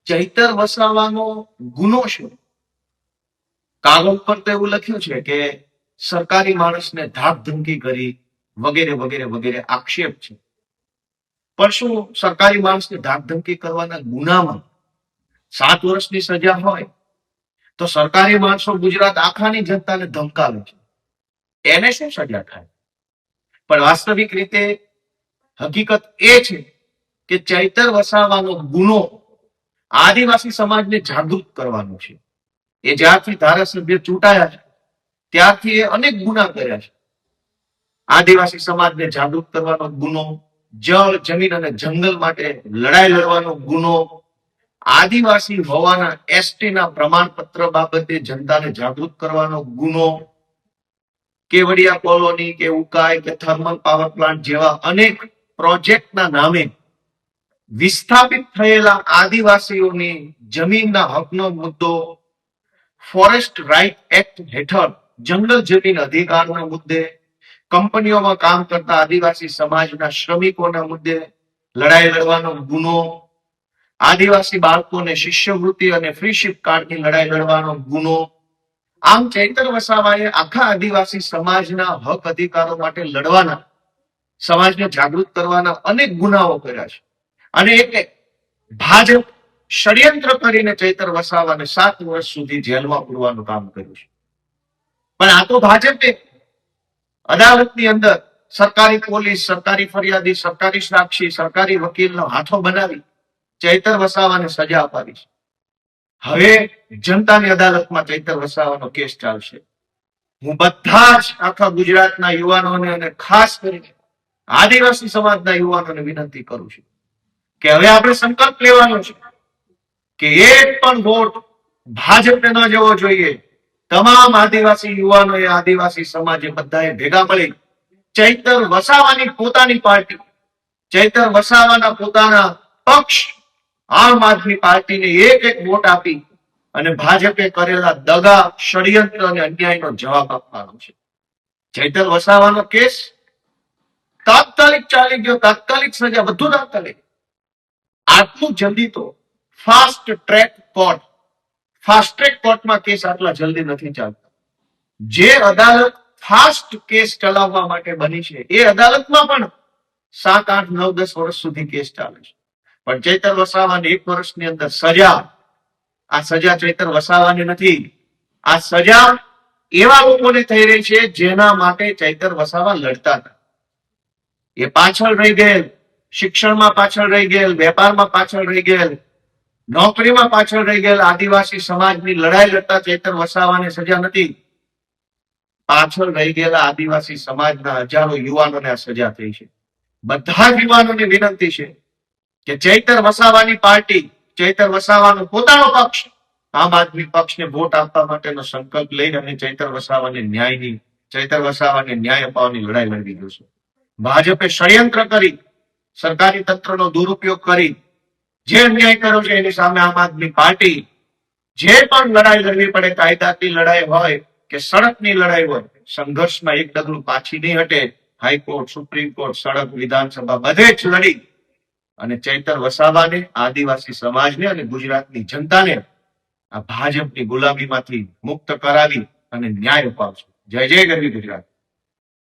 ચૈતર વસાવાનો ગુનો છે? કાગળ પર તો એવું લખ્યું છે કે સરકારી માણસને ધાક ધમકી કરી વગેરે વગેરે વગેરે આક્ષેપ છે. પણ શું સરકારી માણસને ધાક ધમકી કરવાના ગુનામાં 7 વર્ષની સજા હોય તો સરકારી માણસો ગુજરાત આખાની જનતાને ધમકાવે છે, એને શું સજા થાય? પણ વાસ્તવિક રીતે હકીકત એ છે કે ચૈતર વસાવાનો ગુનો આદિવાસી સમાજને જાગૃત કરવાનો છે. એ જ્યારથી ધારાસભ્ય ચૂંટાયા છે ત્યારથી એ અનેક ગુના કર્યા છે. આદિવાસી સમાજને જાગૃત કરવાનો ગુનો, જળ, જમીન અને જંગલ માટે લડાઈ લડવાનો ગુનો, આદિવાસી હોવાના એસટી ના પ્રમાણપત્ર બાબતે જનતાને જાગૃત કરવાનો ગુનો, કેવડિયા કોલોની કે ઉકાઈ કે થર્મલ પાવર પ્લાન્ટ જેવા અનેક પ્રોજેક્ટના નામે વિસ્થાપિત થયેલા આદિવાસીઓની જમીનના હકનો મુદ્દો, ફોરેસ્ટ રાઇટ એક્ટ હેઠળ જંગલ જમીન અધિકારના મુદ્દે, કંપનીઓમાં કામ કરતા આદિવાસી સમાજના શ્રમિકોના મુદ્દે લડાઈ લડવાનો ગુનો, આદિવાસી બાળકોને શિષ્યવૃત્તિ અને ફ્રીશીપ કાર્ડની લડાઈ લડવાનો ગુનો. આમ ચૈતર વસાવાએ આખા આદિવાસી સમાજના હક અધિકારો માટે લડવાના, સમાજને જાગૃત કરવાના અનેક ગુનાઓ કર્યા છે. અને એટલે ભાજપ ષડયંત્ર કરીને ચૈતર વસાવાને 7 વર્ષ સુધી જેલમાં પૂરવાનું કામ કર્યું છે. પણ આ તો ભાજપે અદાલતની અંદર સરકારી પોલીસ, સરકારી ફરિયાદી, સરકારી સાક્ષી, સરકારી વકીલનો હાથો બનાવી ચૈતર વસાવાને સજા અપાવી છે. હવે જનતાની અદાલતમાં ચૈતર વસાવાનો કેસ ચાલશે. હું બધા જ આખા ગુજરાતના યુવાનોને અને ખાસ કરીને આદિવાસી સમાજના યુવાનોને વિનંતી કરું છું કે હવે આપણે સંકલ્પ લેવાનો છે કે એક પણ વોટ ભાજપને ન જવો જોઈએ. તમામ આદિવાસી યુવાનોએ, આદિવાસી સમાજે બધાએ ભેગા મળી ચૈતર વસાવાની પોતાની પાર્ટી, ચૈતર વસાવાના પોતાના પક્ષ આમ આદમી પાર્ટીને એક વોટ આપી અને ભાજપે કરેલા દગા, ષડયંત્ર અને અન્યાયનો જવાબ આપવાનો છે. ચૈતર વસાવાનો કેસ તાત્કાલિક ચાલી ગયો, તાત્કાલિક સજા, બધું તાત્કાલિક. આટલું જલ્દી તો fast track court, fast track કોર્ટમાં કેસ આટલા જલ્દી નથી ચાલતા. જે અદાલત ફાસ્ટ કેસ ચલાવવા માટે બની છે એ અદાલતમાં પણ 7, 8, 9, 10 વર્ષ સુધી કેસ ચાલે છે. પણ ચૈતર વસાવાની 1 વર્ષની અંદર સજા, આ સજા ચૈતર વસાવાની નથી. આ સજા એવા લોકોને થઈ રહી છે જેના માટે ચૈતર વસાવા લડતા હતા. એ પાછળ રહી ગયેલ, શિક્ષણમાં પાછળ રહી ગયેલ, વેપારમાં પાછળ રહી ગયેલ, નોકરીમાં પાછળ રહી ગયેલ આદિવાસી સમાજની લડાઈ લડતા ચૈતર વસાવાને સજા નથી. પાછળ રહી ગયેલા આદિવાસી સમાજના હજારો યુવાનોને આ સજા થઈ છે. બધા જ યુવાનોને વિનંતી છે કે ચૈતર વસાવાની પાર્ટી, ચૈતર વસાવાનો પોતાનો પક્ષ, આમ આદમી પક્ષને વોટ આપવા માટેનો સંકલ્પ લઈને અને ચૈતર વસાવાને ન્યાય અપાવવાની લડાઈ લડવી જોશે. ભાજપે ષડયંત્ર કરી, સરકારી તંત્રનો દુરુપયોગ કરી જે અન્યાય કર્યો છે એની સામે આમ આદમી પાર્ટી જે પણ લડાઈ લડવી પડે, કાયદાની લડાઈ હોય કે સડકની લડાઈ હોય, સંઘર્ષમાં એક ડગલું પાછી નહીં હટે. હાઈકોર્ટ, સુપ્રીમ કોર્ટ, સડક, વિધાનસભા બધે જ લડી અને ચૈતર વસાવાને, આદિવાસી સમાજને અને ગુજરાતની જનતાને આ ભાજપની ગુલામીમાંથી મુક્ત કરાવી અને ન્યાય અપાવશે. જય જય ગરવી ગુજરાત.